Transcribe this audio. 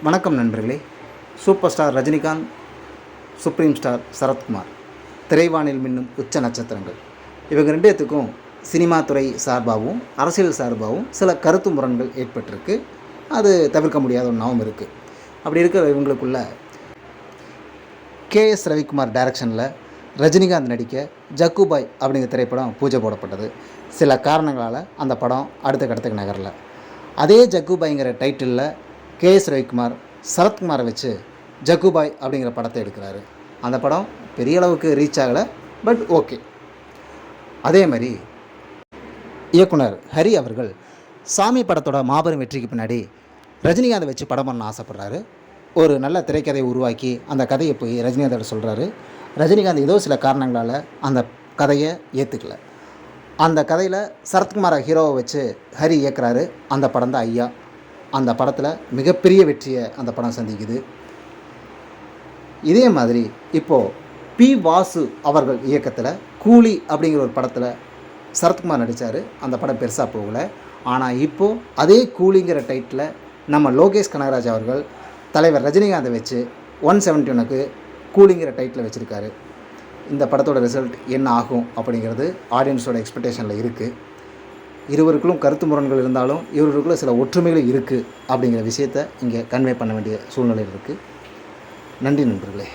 வணக்கம் நண்பர்களே. Super star Rajinikanth, supreme star Sarathkumar, திரைவானில் மின்னும் உச்ச நட்சத்திரங்கள். இவங்க ரெண்டுத்துக்கும் சினிமா துறை சார்பாகவும் அரசியல் சார்பாகவும் சில கருத்து முரண்கள் ஏற்பட்டிருக்கு. அது தவிர்க்க முடியாத ஒன்றாகவும் இருக்குது. அப்படி இருக்கிற இவங்களுக்குள்ள கேஎஸ் ரவிக்குமார் டைரக்ஷனில் ரஜினிகாந்த் நடிக்க ஜக்குபாய் அப்படிங்கிற திரைப்படம் பூஜை போடப்பட்டது. சில காரணங்களால் அந்த படம் அடுத்த கட்டத்துக்கு நகரல. அதே ஜக்குபாய்ங்கிற டைட்டிலில் கேஎஸ் ரவிக்குமார் சரத்குமாரை வச்சு ஜக்குபாய் அப்படிங்கிற படத்தை எடுக்கிறாரு. அந்த படம் பெரிய அளவுக்கு ரீச் ஆகலை, பட் ஓகே. அதே மாதிரி இயக்குனர் ஹரி அவர்கள் சாமி படத்தோட மாபெரும் வெற்றிக்கு பின்னாடி ரஜினிகாந்தை வச்சு படம் பண்ண ஆசைப்படுறாரு. ஒரு நல்ல திரைக்கதையை உருவாக்கி அந்த கதையை போய் ரஜினிகாந்தோட சொல்கிறாரு. ரஜினிகாந்த் ஏதோ சில காரணங்களால் அந்த கதையை ஏற்றுக்கல. அந்த கதையில் சரத்குமாரை ஹீரோவை வச்சு ஹரி இயக்குறாரு. அந்த படம் தான் ஐயா. அந்த படத்தில் மிகப்பெரிய வெற்றியை அந்த படம் சந்திக்குது. இதே மாதிரி இப்போது பி வாசு அவர்கள் இயக்கத்தில் கூலி அப்படிங்கிற ஒரு படத்தில் சரத்குமார் நடித்தார். அந்த படம் பெருசாக போகலை. ஆனால் இப்போது அதே கூலிங்கிற டைட்டில் நம்ம லோகேஷ் கனகராஜ் அவர்கள் தலைவர் ரஜினிகாந்தை வச்சு 171க்கு கூலிங்கிற டைட்டில் வச்சுருக்காரு. இந்த படத்தோட ரிசல்ட் என்ன ஆகும் அப்படிங்கிறது ஆடியன்ஸோட எக்ஸ்பெக்டேஷனில் இருக்குது. இருவருக்குள்ளும் கருத்து முரண்கள் இருந்தாலும் இவர்களுக்குள்ள சில ஒற்றுமைகள் இருக்குது அப்படிங்கிற விஷயத்தை இங்கே கன்வே பண்ண வேண்டிய சூழ்நிலையில் இருக்குது. நன்றி நண்பர்களே.